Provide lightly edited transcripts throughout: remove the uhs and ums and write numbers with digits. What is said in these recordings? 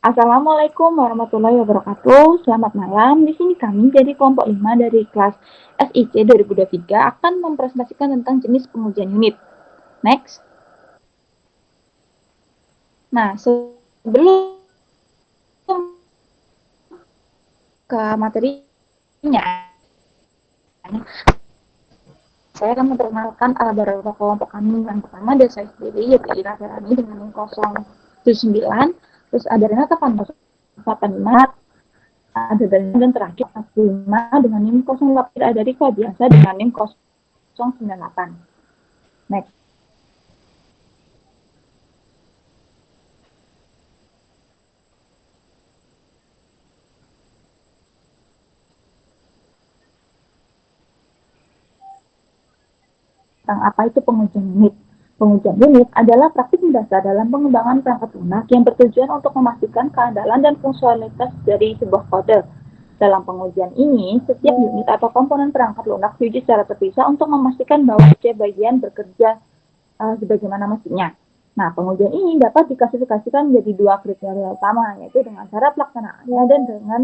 Assalamualaikum warahmatullahi wabarakatuh. Selamat malam. Di sini kami dari kelompok 5 dari kelas SIC 2023 akan mempresentasikan tentang jenis pengujian unit. Next. Nah, sebelum ke materinya, saya akan memperkenalkan beberapa kelompok kami. Yang pertama ada saya sendiri, yaitu Ira Ferani dengan NIM 079. Terus ada Renata Pantas 85, ada dan terakhir 45 dengan NIM 08, ada Rika biasa dengan NIM 098. Next. Tentang apa itu pengujian unit. Pengujian unit adalah praktik mendasar dalam pengembangan perangkat lunak yang bertujuan untuk memastikan keandalan dan fungsionalitas dari sebuah kode. Dalam pengujian ini, setiap unit atau komponen perangkat lunak diuji secara terpisah untuk memastikan bahwa setiap bagian bekerja sebagaimana mestinya. Nah, pengujian ini dapat diklasifikasikan menjadi dua kriteria utama, yaitu dengan cara pelaksanaannya dan dengan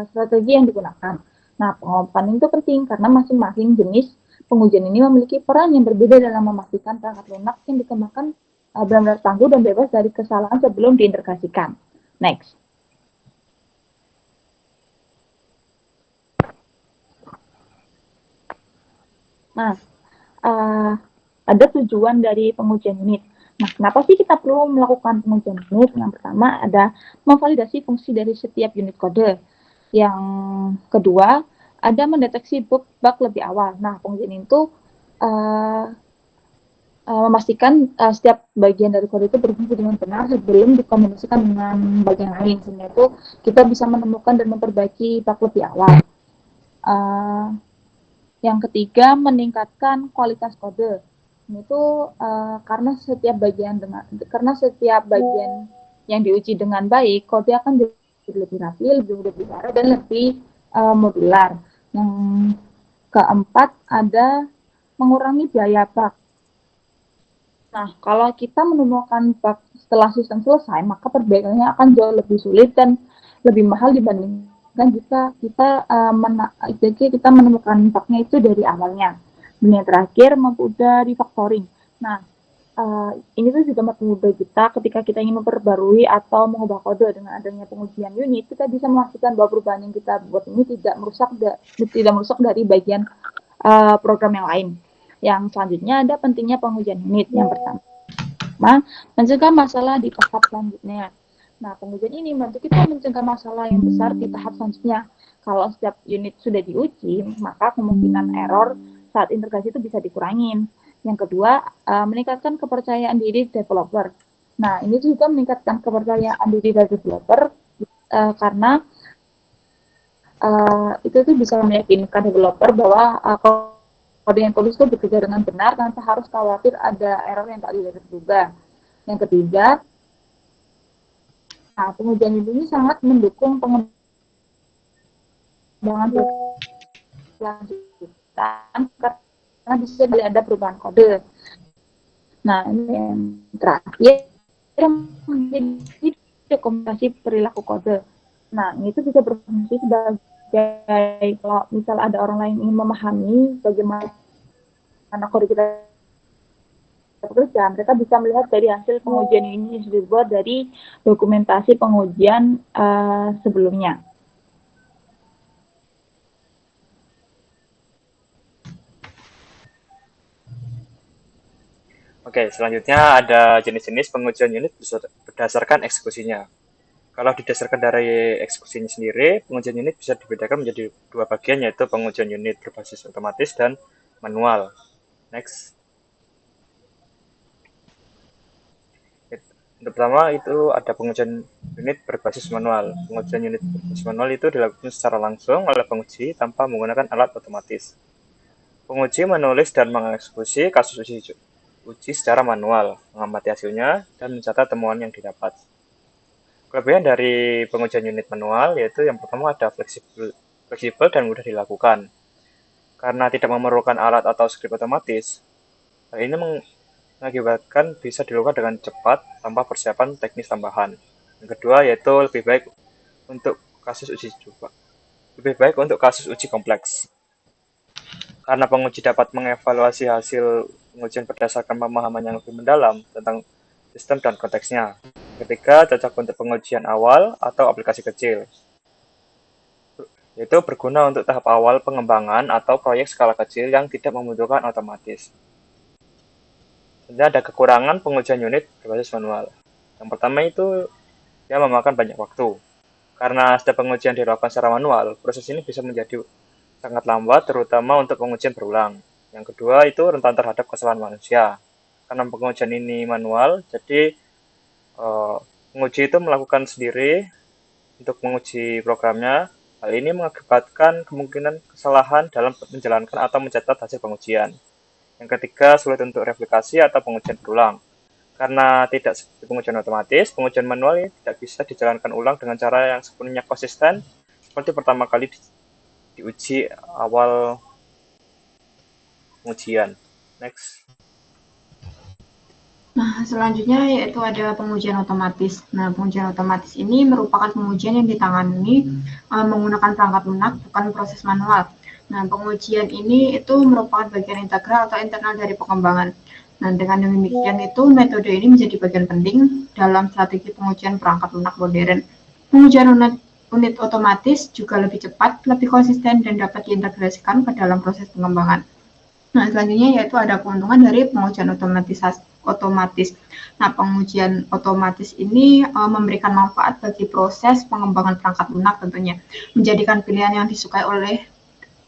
strategi yang digunakan. Nah, pengompatan itu penting karena masing-masing jenis pengujian ini memiliki peran yang berbeda dalam memastikan perangkat lunak yang dikembangkan benar-benar tangguh dan bebas dari kesalahan sebelum diintegrasikan. Next. Nah, uh, ada tujuan dari pengujian unit. Nah, kenapa sih kita perlu melakukan pengujian unit? Yang pertama ada memvalidasi fungsi dari setiap unit kode. Yang kedua, ada mendeteksi bug lebih awal. Nah, pengujian itu uh, memastikan setiap bagian dari kode itu berfungsi dengan benar sebelum dikombinasikan dengan bagian lain. Sehingga itu kita bisa menemukan dan memperbaiki bug lebih awal. Uh, yang ketiga, meningkatkan kualitas kode. Itu karena setiap bagian yang diuji dengan baik, kode akan jadi lebih rapi, lebih mudah bicara dan lebih modular. Yang keempat ada mengurangi biaya bug. Nah, kalau kita menemukan bug setelah sistem selesai, maka perbaikannya akan jauh lebih sulit dan lebih mahal dibandingkan jika kita menemukan bugnya itu dari awalnya. Dan yang terakhir, mempermudah refactoring. Nah, ini tuh juga mempermudah kita ketika kita ingin memperbarui atau mengubah kode. Dengan adanya pengujian unit, kita bisa memastikan bahwa perubahan yang kita buat ini tidak merusak dari bagian program yang lain. Yang selanjutnya ada pentingnya pengujian unit. Yang pertama, mencegah masalah di tahap selanjutnya. Nah, pengujian ini membantu kita mencegah masalah yang besar di tahap selanjutnya. Kalau setiap unit sudah diuji, maka kemungkinan error saat integrasi itu bisa dikurangin. Yang kedua, meningkatkan kepercayaan diri developer. Nah, ini juga meningkatkan kepercayaan diri dari developer karena itu tuh bisa meyakinkan developer bahwa kode yang tulis itu bekerja dengan benar tanpa harus khawatir ada error yang tak terduga. Yang ketiga, nah, pengujian ini sangat mendukung pengembangan berkelanjutan karena bisa ada perubahan kode. Nah, ini yang terakhir menjadi dokumentasi perilaku kode. Nah, ini itu bisa berfungsi sebagai kalau misal ada orang lain ingin memahami bagaimana kode kita bekerja, mereka bisa melihat dari hasil pengujian ini yang sudah dibuat dari dokumentasi pengujian sebelumnya. Oke, selanjutnya ada jenis-jenis pengujian unit berdasarkan eksekusinya. Kalau didasarkan dari eksekusinya sendiri, pengujian unit bisa dibedakan menjadi dua bagian, yaitu pengujian unit berbasis otomatis dan manual. Next. Yang pertama itu ada pengujian unit berbasis manual. Pengujian unit berbasis manual itu dilakukan secara langsung oleh penguji tanpa menggunakan alat otomatis. Penguji menulis dan mengeksekusi kasus uji secara manual, mengamati hasilnya, dan mencatat temuan yang didapat. Kelebihan dari pengujian unit manual yaitu yang pertama ada fleksibel dan mudah dilakukan. Karena tidak memerlukan alat atau skrip otomatis, hal ini mengakibatkan bisa dilakukan dengan cepat tanpa persiapan teknis tambahan. Yang kedua yaitu lebih baik untuk kasus uji kompleks. Karena penguji dapat mengevaluasi hasil pengujian berdasarkan pemahaman yang lebih mendalam tentang sistem dan konteksnya. Ketiga, cocok untuk pengujian awal atau aplikasi kecil, yaitu berguna untuk tahap awal pengembangan atau proyek skala kecil yang tidak membutuhkan otomatis. Sebenarnya ada kekurangan pengujian unit berbasis manual. Yang pertama itu dia memakan banyak waktu. Karena setiap pengujian dilakukan secara manual, proses ini bisa menjadi sangat lambat, terutama untuk pengujian berulang. Yang kedua itu rentan terhadap kesalahan manusia. Karena pengujian ini manual, jadi penguji itu melakukan sendiri untuk menguji programnya. Hal ini mengakibatkan kemungkinan kesalahan dalam menjalankan atau mencatat hasil pengujian. Yang ketiga, sulit untuk replikasi atau pengujian berulang. Karena tidak seperti pengujian otomatis, pengujian manual ini tidak bisa dijalankan ulang dengan cara yang sepenuhnya konsisten seperti pertama kali diuji awal pengujian. Next. Nah, selanjutnya yaitu ada pengujian otomatis. Nah, pengujian otomatis ini merupakan pengujian yang ditangani menggunakan perangkat lunak, bukan proses manual. Nah, pengujian ini itu merupakan bagian integral atau internal dari pengembangan. Nah, dengan demikian itu metode ini menjadi bagian penting dalam strategi pengujian perangkat lunak modern. Pengujian unit otomatis juga lebih cepat, lebih konsisten, dan dapat diintegrasikan ke dalam proses pengembangan. Nah, selanjutnya yaitu ada keuntungan dari pengujian otomatis. Nah, pengujian otomatis ini memberikan manfaat bagi proses pengembangan perangkat lunak tentunya, menjadikan pilihan yang disukai oleh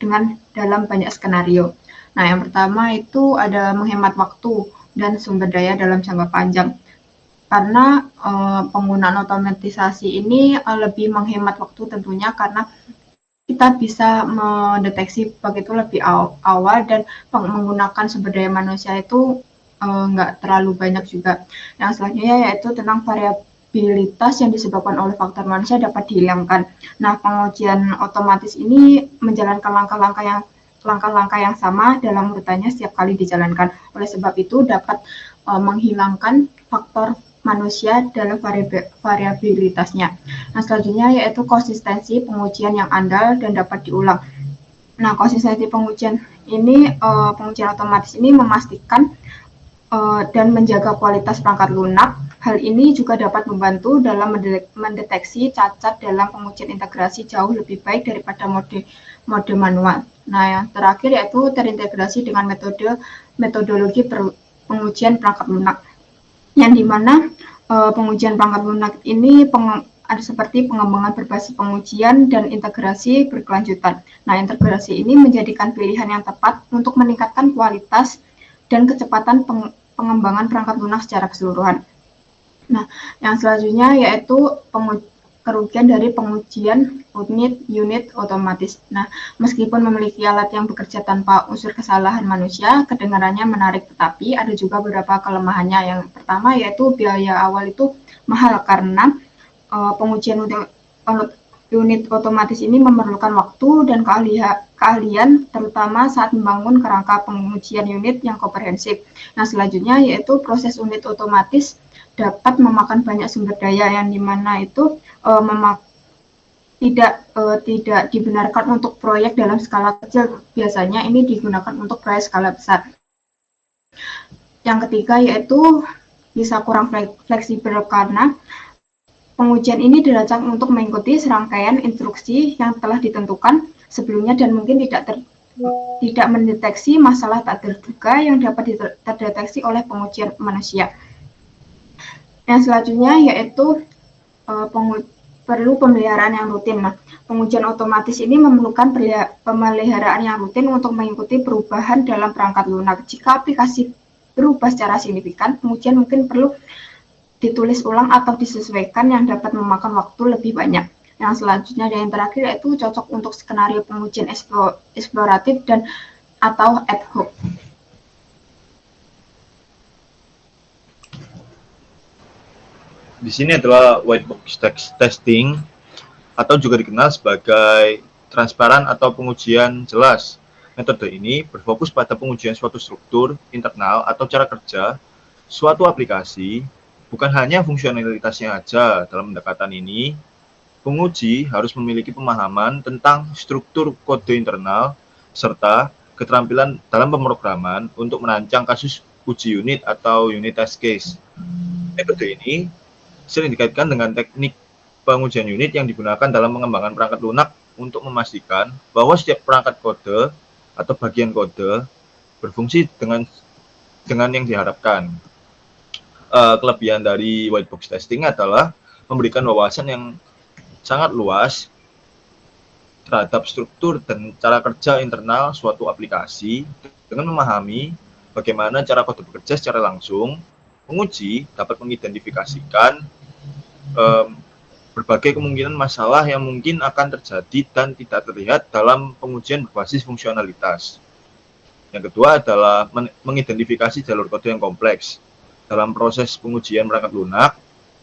dengan dalam banyak skenario. Nah, yang pertama itu ada menghemat waktu dan sumber daya dalam jangka panjang. Karena penggunaan otomatisasi ini lebih menghemat waktu tentunya karena kita bisa mendeteksi bug itu lebih awal dan menggunakan sumber daya manusia itu nggak terlalu banyak juga. Yang selanjutnya yaitu tentang variabilitas yang disebabkan oleh faktor manusia dapat dihilangkan. Nah, pengujian otomatis ini menjalankan langkah-langkah yang sama dalam urutannya setiap kali dijalankan. Oleh sebab itu dapat menghilangkan faktor manusia dalam variabilitasnya. Nah, selanjutnya yaitu konsistensi pengujian yang andal dan dapat diulang. Nah, konsistensi pengujian ini, pengujian otomatis ini memastikan dan menjaga kualitas perangkat lunak. Hal ini juga dapat membantu dalam mendeteksi cacat dalam pengujian integrasi jauh lebih baik daripada mode manual. Nah, yang terakhir yaitu terintegrasi dengan metodologi pengujian perangkat lunak, yang dimana pengujian perangkat lunak ini ada seperti pengembangan berbasis pengujian dan integrasi berkelanjutan. Nah, integrasi ini menjadikan pilihan yang tepat untuk meningkatkan kualitas dan kecepatan pengembangan perangkat lunak secara keseluruhan. Nah, yang selanjutnya yaitu kerugian dari pengujian unit otomatis. Nah, meskipun memiliki alat yang bekerja tanpa unsur kesalahan manusia, kedengarannya menarik, tetapi ada juga beberapa kelemahannya. Yang pertama yaitu biaya awal itu mahal karena pengujian unit otomatis ini memerlukan waktu dan keahlian, terutama saat membangun kerangka pengujian unit yang komprehensif. Nah, selanjutnya yaitu proses unit otomatis dapat memakan banyak sumber daya yang dimana itu tidak dibenarkan untuk proyek dalam skala kecil. Biasanya ini digunakan untuk proyek skala besar. Yang ketiga yaitu bisa kurang fleksibel karena pengujian ini dirancang untuk mengikuti serangkaian instruksi yang telah ditentukan sebelumnya dan mungkin tidak mendeteksi masalah tak terduga yang dapat terdeteksi oleh pengujian manusia. Yang selanjutnya yaitu perlu pemeliharaan yang rutin. Nah, pengujian otomatis ini memerlukan pemeliharaan yang rutin untuk mengikuti perubahan dalam perangkat lunak. Jika aplikasi berubah secara signifikan, pengujian mungkin perlu ditulis ulang atau disesuaikan yang dapat memakan waktu lebih banyak. Yang selanjutnya dan yang terakhir yaitu cocok untuk skenario pengujian eksploratif dan atau ad hoc. Di sini adalah white box testing atau juga dikenal sebagai transparan atau pengujian jelas. Metode ini berfokus pada pengujian suatu struktur internal atau cara kerja suatu aplikasi Bukan hanya fungsionalitasnya aja dalam pendekatan ini, penguji harus memiliki pemahaman tentang struktur kode internal serta keterampilan dalam pemrograman untuk merancang kasus uji unit atau unit test case. Metode ini sering dikaitkan dengan teknik pengujian unit yang digunakan dalam pengembangan perangkat lunak untuk memastikan bahwa setiap perangkat kode atau bagian kode berfungsi dengan yang diharapkan. Kelebihan dari white box testing adalah memberikan wawasan yang sangat luas terhadap struktur dan cara kerja internal suatu aplikasi. Dengan memahami bagaimana cara kode bekerja secara langsung, penguji dapat mengidentifikasikan berbagai kemungkinan masalah yang mungkin akan terjadi dan tidak terlihat dalam pengujian berbasis fungsionalitas. Yang kedua adalah mengidentifikasi jalur kode yang kompleks. Dalam proses pengujian perangkat lunak,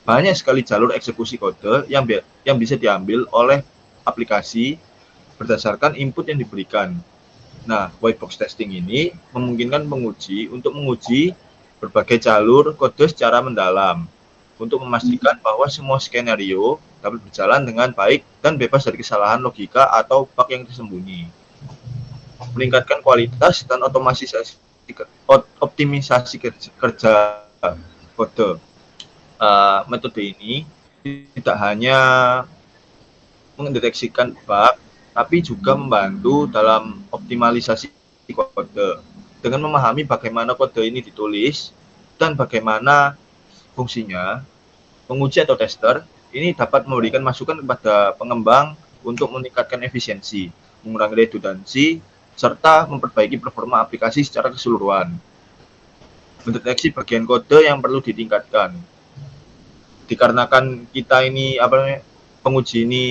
banyak sekali jalur eksekusi kode yang bisa diambil oleh aplikasi berdasarkan input yang diberikan. Nah, white box testing ini memungkinkan penguji untuk menguji berbagai jalur kode secara mendalam untuk memastikan bahwa semua skenario dapat berjalan dengan baik dan bebas dari kesalahan logika atau bug yang tersembunyi. Meningkatkan kualitas dan optimisasi kerja kode. Metode ini tidak hanya mendeteksikan bug, tapi juga membantu dalam optimalisasi kode. Dengan memahami bagaimana kode ini ditulis dan bagaimana fungsinya, penguji atau tester ini dapat memberikan masukan kepada pengembang untuk meningkatkan efisiensi, mengurangi redundansi, serta memperbaiki performa aplikasi secara keseluruhan. Mendeteksi bagian kode yang perlu ditingkatkan. Dikarenakan kita ini penguji ini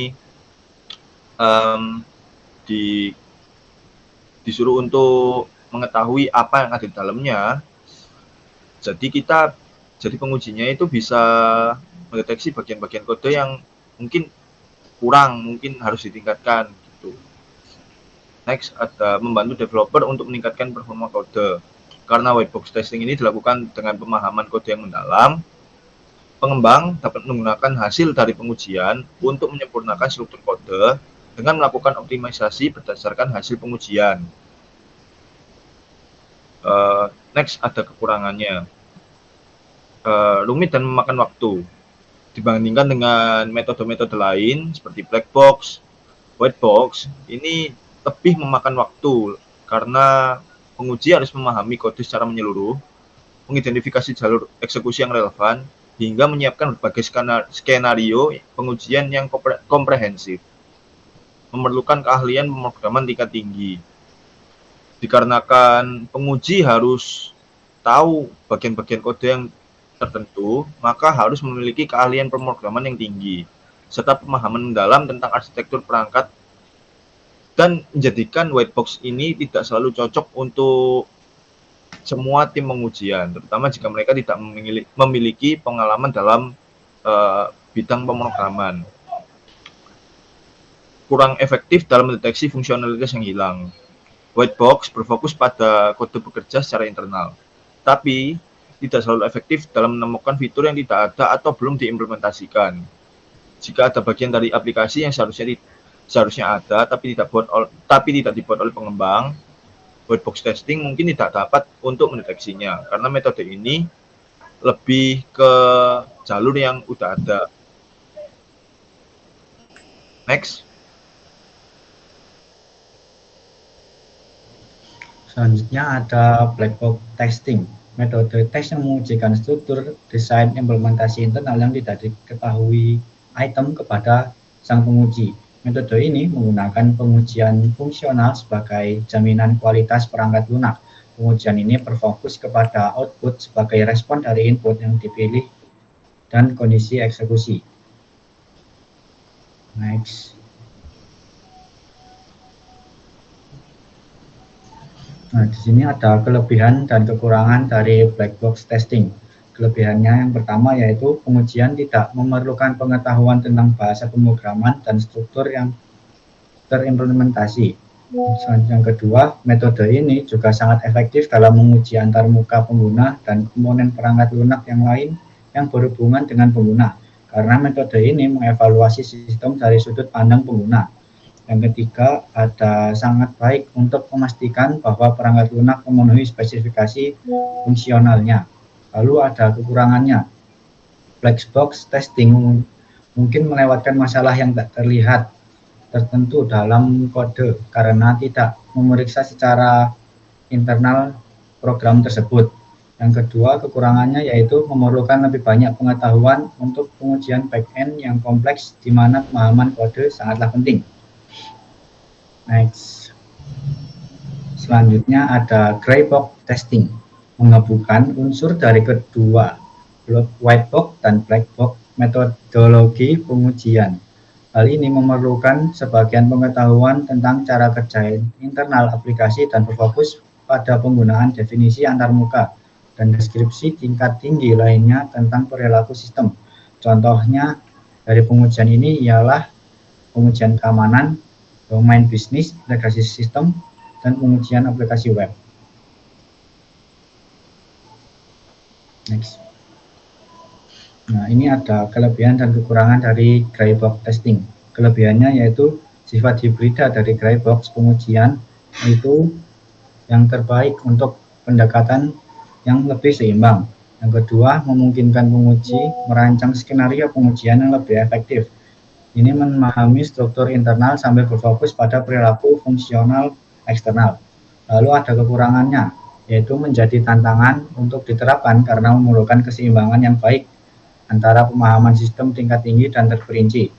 disuruh untuk mengetahui apa yang ada di dalamnya, jadi pengujinya itu bisa mendeteksi bagian-bagian kode yang mungkin kurang, mungkin harus ditingkatkan gitu. Next, ada membantu developer untuk meningkatkan performa kode. Karena white box testing ini dilakukan dengan pemahaman kode yang mendalam, pengembang dapat menggunakan hasil dari pengujian untuk menyempurnakan struktur kode dengan melakukan optimisasi berdasarkan hasil pengujian. Next, ada kekurangannya. Rumit dan memakan waktu. Dibandingkan dengan metode-metode lain seperti black box, white box, ini lebih memakan waktu karena penguji harus memahami kode secara menyeluruh, mengidentifikasi jalur eksekusi yang relevan, hingga menyiapkan berbagai skenario pengujian yang komprehensif. Memerlukan keahlian pemrograman tingkat tinggi. Dikarenakan penguji harus tahu bagian-bagian kode yang tertentu, maka harus memiliki keahlian pemrograman yang tinggi, serta pemahaman mendalam tentang arsitektur perangkat, dan menjadikan white box ini tidak selalu cocok untuk semua tim pengujian, terutama jika mereka tidak memiliki pengalaman dalam bidang pemrograman. Kurang efektif dalam mendeteksi fungsionalitas yang hilang. White box berfokus pada kode bekerja secara internal, tapi tidak selalu efektif dalam menemukan fitur yang tidak ada atau belum diimplementasikan. Jika ada bagian dari aplikasi yang seharusnya ada tapi tidak dibuat oleh pengembang, white box testing mungkin tidak dapat untuk mendeteksinya karena metode ini lebih ke jalur yang udah ada. Next. Selanjutnya ada black box testing. Metode tes yang mengujikan struktur, desain, implementasi internal yang tidak diketahui item kepada sang penguji. Metode ini menggunakan pengujian fungsional sebagai jaminan kualitas perangkat lunak. Pengujian ini berfokus kepada output sebagai respon dari input yang dipilih dan kondisi eksekusi. Next. Nah, di sini ada kelebihan dan kekurangan dari black box testing. Kelebihannya yang pertama yaitu pengujian tidak memerlukan pengetahuan tentang bahasa pemrograman dan struktur yang terimplementasi. Yang kedua, metode ini juga sangat efektif dalam menguji antarmuka pengguna dan komponen perangkat lunak yang lain yang berhubungan dengan pengguna, karena metode ini mengevaluasi sistem dari sudut pandang pengguna. Yang ketiga, ada sangat baik untuk memastikan bahwa perangkat lunak memenuhi spesifikasi fungsionalnya. Lalu ada kekurangannya. Black box testing mungkin melewatkan masalah yang tak terlihat tertentu dalam kode karena tidak memeriksa secara internal program tersebut. Yang kedua, kekurangannya yaitu memerlukan lebih banyak pengetahuan untuk pengujian back-end yang kompleks di mana pemahaman kode sangatlah penting. Next. Selanjutnya ada gray box testing, menggabungkan unsur dari kedua, white box dan black box metodologi pengujian. Hal ini memerlukan sebagian pengetahuan tentang cara kerja internal aplikasi dan berfokus pada penggunaan definisi antarmuka dan deskripsi tingkat tinggi lainnya tentang perilaku sistem. Contohnya dari pengujian ini ialah pengujian keamanan, domain bisnis, integrasi sistem, dan pengujian aplikasi web. Next. Nah, ini ada kelebihan dan kekurangan dari gray box testing. Kelebihannya yaitu sifat hibrida dari gray box pengujian itu yang terbaik untuk pendekatan yang lebih seimbang. Yang kedua, memungkinkan penguji merancang skenario pengujian yang lebih efektif. Ini memahami struktur internal sambil berfokus pada perilaku fungsional eksternal. Lalu ada kekurangannya, yaitu menjadi tantangan untuk diterapkan karena memerlukan keseimbangan yang baik antara pemahaman sistem tingkat tinggi dan terperinci.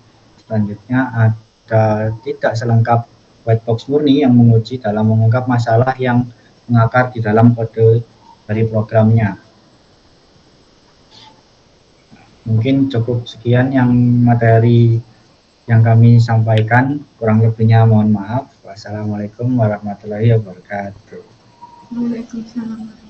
Selanjutnya ada tidak selengkap white box murni yang menguji dalam mengungkap masalah yang mengakar di dalam kode dari programnya. Mungkin cukup sekian yang materi yang kami sampaikan, kurang lebihnya mohon maaf. Wassalamualaikum warahmatullahi wabarakatuh. Waalaikumsalam.